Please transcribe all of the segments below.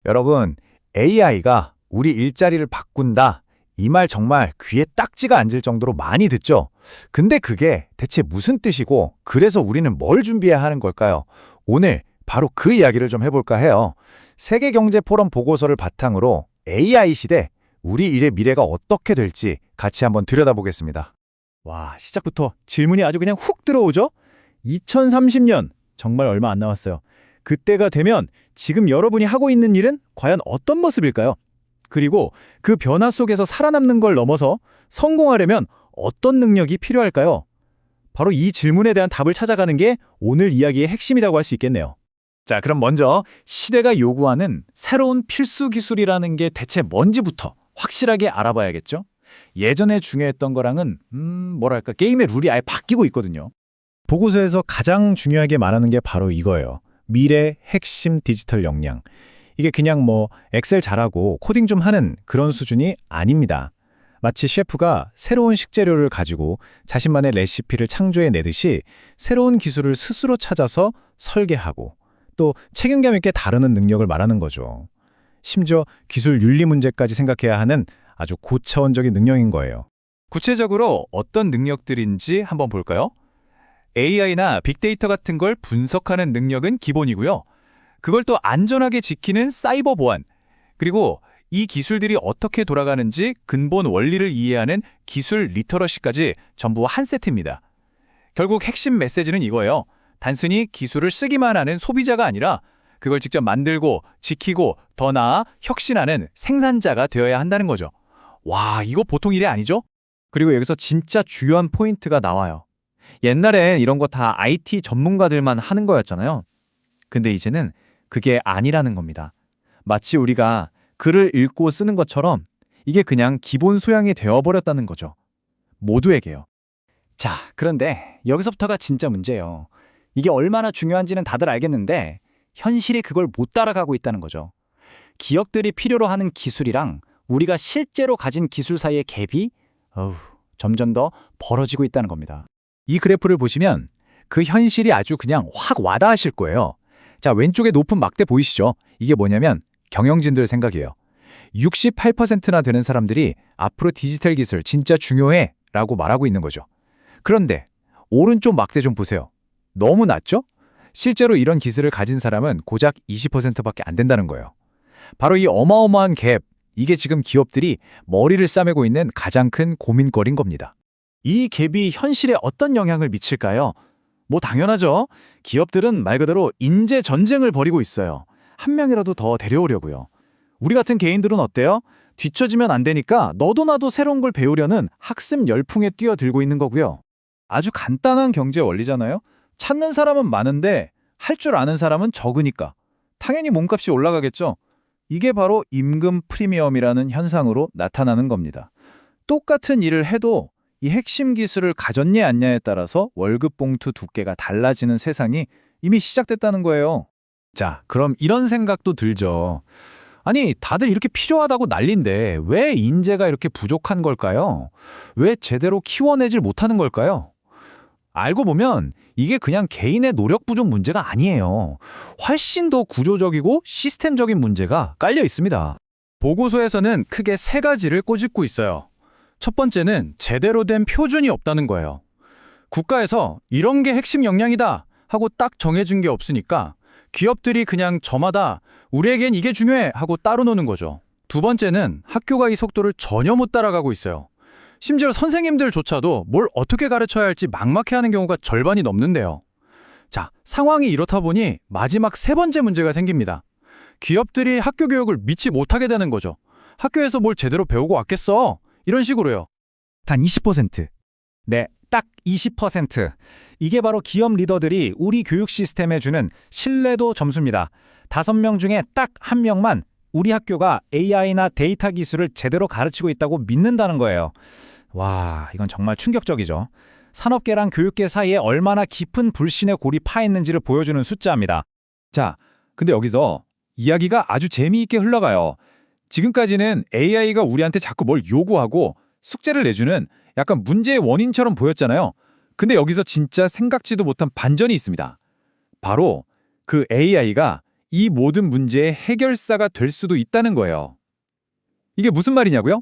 여러분, AI가 우리 일자리를 바꾼다. 이 말 정말 귀에 딱지가 앉을 정도로 많이 듣죠? 근데 그게 대체 무슨 뜻이고, 그래서 우리는 뭘 준비해야 하는 걸까요? 오늘 바로 그 이야기를 좀 해볼까 해요. 세계경제포럼 보고서를 바탕으로 AI 시대, 우리 일의 미래가 어떻게 될지 같이 한번 들여다보겠습니다. 와, 시작부터 질문이 아주 그냥 훅 들어오죠? 2030년, 정말 얼마 안 남았어요. 그때가 되면 지금 여러분이 하고 있는 일은 과연 어떤 모습일까요? 그리고 그 변화 속에서 살아남는 걸 넘어서 성공하려면 어떤 능력이 필요할까요? 바로 이 질문에 대한 답을 찾아가는 게 오늘 이야기의 핵심이라고 할 수 있겠네요. 자, 그럼 먼저 시대가 요구하는 새로운 필수 기술이라는 게 대체 뭔지부터 확실하게 알아봐야겠죠? 예전에 중요했던 거랑은 뭐랄까 게임의 룰이 아예 바뀌고 있거든요. 보고서에서 가장 중요하게 말하는 게 바로 이거예요. 미래 핵심 디지털 역량. 이게 그냥 엑셀 잘하고 코딩 좀 하는 그런 수준이 아닙니다. 마치 셰프가 새로운 식재료를 가지고 자신만의 레시피를 창조해내듯이 새로운 기술을 스스로 찾아서 설계하고 또 책임감 있게 다루는 능력을 말하는 거죠. 심지어 기술 윤리 문제까지 생각해야 하는 아주 고차원적인 능력인 거예요. 구체적으로 어떤 능력들인지 한번 볼까요? AI나 빅데이터 같은 걸 분석하는 능력은 기본이고요. 그걸 또 안전하게 지키는 사이버 보안, 그리고 이 기술들이 어떻게 돌아가는지 근본 원리를 이해하는 기술 리터러시까지 전부 한 세트입니다. 결국 핵심 메시지는 이거예요. 단순히 기술을 쓰기만 하는 소비자가 아니라 그걸 직접 만들고 지키고 더 나아 혁신하는 생산자가 되어야 한다는 거죠. 와, 이거 보통 일이 아니죠? 그리고 여기서 진짜 중요한 포인트가 나와요. 옛날엔 이런 거 다 IT 전문가들만 하는 거였잖아요. 근데 이제는 그게 아니라는 겁니다. 마치 우리가 글을 읽고 쓰는 것처럼 이게 그냥 기본 소양이 되어버렸다는 거죠. 모두에게요. 자, 그런데 여기서부터가 진짜 문제예요. 이게 얼마나 중요한지는 다들 알겠는데 현실이 그걸 못 따라가고 있다는 거죠. 기업들이 필요로 하는 기술이랑 우리가 실제로 가진 기술 사이의 갭이 점점 더 벌어지고 있다는 겁니다. 이 그래프를 보시면 그 현실이 아주 그냥 확 와닿으실 거예요. 자, 왼쪽에 높은 막대 보이시죠? 이게 뭐냐면 경영진들 생각이에요. 68%나 되는 사람들이 앞으로 디지털 기술 진짜 중요해 라고 말하고 있는 거죠. 그런데 오른쪽 막대 좀 보세요. 너무 낮죠? 실제로 이런 기술을 가진 사람은 고작 20%밖에 안 된다는 거예요. 바로 이 어마어마한 갭, 이게 지금 기업들이 머리를 싸매고 있는 가장 큰 고민거리인 겁니다. 이 갭이 현실에 어떤 영향을 미칠까요? 당연하죠. 기업들은 말 그대로 인재 전쟁을 벌이고 있어요. 한 명이라도 더 데려오려고요. 우리 같은 개인들은 어때요? 뒤처지면 안 되니까 너도 나도 새로운 걸 배우려는 학습 열풍에 뛰어들고 있는 거고요. 아주 간단한 경제 원리잖아요. 찾는 사람은 많은데 할 줄 아는 사람은 적으니까 당연히 몸값이 올라가겠죠. 이게 바로 임금 프리미엄이라는 현상으로 나타나는 겁니다. 똑같은 일을 해도 이 핵심 기술을 가졌냐 않냐에 따라서 월급 봉투 두께가 달라지는 세상이 이미 시작됐다는 거예요. 자, 그럼 이런 생각도 들죠. 아니, 다들 이렇게 필요하다고 난린데 왜 인재가 이렇게 부족한 걸까요? 왜 제대로 키워내질 못하는 걸까요? 알고 보면 이게 그냥 개인의 노력 부족 문제가 아니에요. 훨씬 더 구조적이고 시스템적인 문제가 깔려 있습니다. 보고서에서는 크게 세 가지를 꼬집고 있어요. 첫 번째는 제대로 된 표준이 없다는 거예요. 국가에서 이런 게 핵심 역량이다 하고 딱 정해준 게 없으니까 기업들이 그냥 저마다 우리에겐 이게 중요해 하고 따로 노는 거죠. 두 번째는 학교가 이 속도를 전혀 못 따라가고 있어요. 심지어 선생님들조차도 뭘 어떻게 가르쳐야 할지 막막해하는 경우가 절반이 넘는데요. 자, 상황이 이렇다 보니 마지막 세 번째 문제가 생깁니다. 기업들이 학교 교육을 믿지 못하게 되는 거죠. 학교에서 뭘 제대로 배우고 왔겠어? 이런 식으로요. 단 20%. 네, 딱 20%. 이게 바로 기업 리더들이 우리 교육 시스템에 주는 신뢰도 점수입니다. 5명 중에 딱 1명만 우리 학교가 AI나 데이터 기술을 제대로 가르치고 있다고 믿는다는 거예요. 와, 이건 정말 충격적이죠. 산업계랑 교육계 사이에 얼마나 깊은 불신의 골이 파있는지를 보여주는 숫자입니다. 자, 근데 여기서 이야기가 아주 재미있게 흘러가요. 지금까지는 AI가 우리한테 자꾸 뭘 요구하고 숙제를 내주는 약간 문제의 원인처럼 보였잖아요. 근데 여기서 진짜 생각지도 못한 반전이 있습니다. 바로 그 AI가 이 모든 문제의 해결사가 될 수도 있다는 거예요. 이게 무슨 말이냐고요?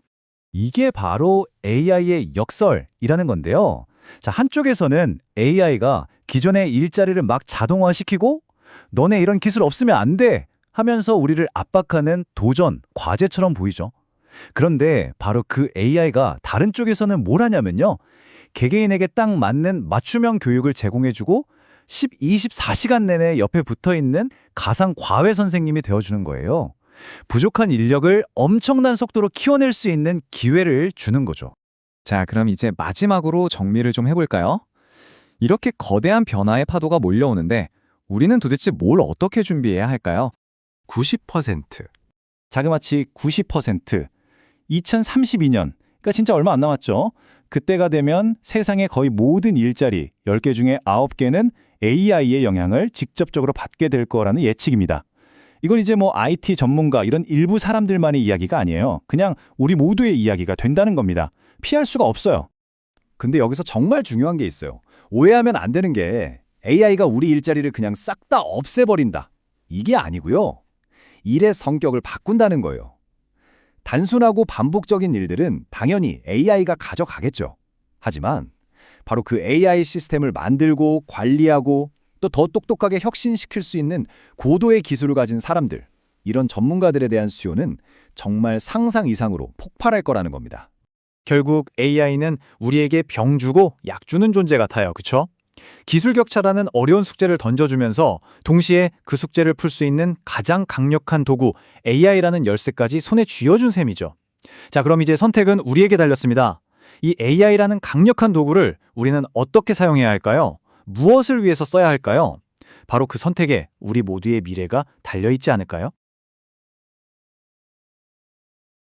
이게 바로 AI의 역설이라는 건데요. 자, 한쪽에서는 AI가 기존의 일자리를 막 자동화시키고 너네 이런 기술 없으면 안 돼 하면서 우리를 압박하는 도전, 과제처럼 보이죠. 그런데 바로 그 AI가 다른 쪽에서는 뭘 하냐면요. 개개인에게 딱 맞는 맞춤형 교육을 제공해주고 24시간 내내 옆에 붙어있는 가상 과외 선생님이 되어주는 거예요. 부족한 인력을 엄청난 속도로 키워낼 수 있는 기회를 주는 거죠. 자, 그럼 이제 마지막으로 정리를 좀 해볼까요? 이렇게 거대한 변화의 파도가 몰려오는데 우리는 도대체 뭘 어떻게 준비해야 할까요? 90%. 자그마치 90%. 2032년. 그러니까 진짜 얼마 안 남았죠. 그때가 되면 세상의 거의 모든 일자리 10개 중에 9개는 AI의 영향을 직접적으로 받게 될 거라는 예측입니다. 이건 이제 뭐 IT 전문가 이런 일부 사람들만의 이야기가 아니에요. 그냥 우리 모두의 이야기가 된다는 겁니다. 피할 수가 없어요. 근데 여기서 정말 중요한 게 있어요. 오해하면 안 되는 게 AI가 우리 일자리를 그냥 싹 다 없애버린다. 이게 아니고요. 일의 성격을 바꾼다는 거예요. 단순하고 반복적인 일들은 당연히 AI가 가져가겠죠. 하지만 바로 그 AI 시스템을 만들고 관리하고 또 더 똑똑하게 혁신시킬 수 있는 고도의 기술을 가진 사람들, 이런 전문가들에 대한 수요는 정말 상상 이상으로 폭발할 거라는 겁니다. 결국 AI는 우리에게 병 주고 약 주는 존재 같아요. 그쵸? 기술 격차라는 어려운 숙제를 던져주면서 동시에 그 숙제를 풀 수 있는 가장 강력한 도구 AI라는 열쇠까지 손에 쥐어준 셈이죠. 자, 그럼 이제 선택은 우리에게 달렸습니다. 이 AI라는 강력한 도구를 우리는 어떻게 사용해야 할까요? 무엇을 위해서 써야 할까요? 바로 그 선택에 우리 모두의 미래가 달려있지 않을까요?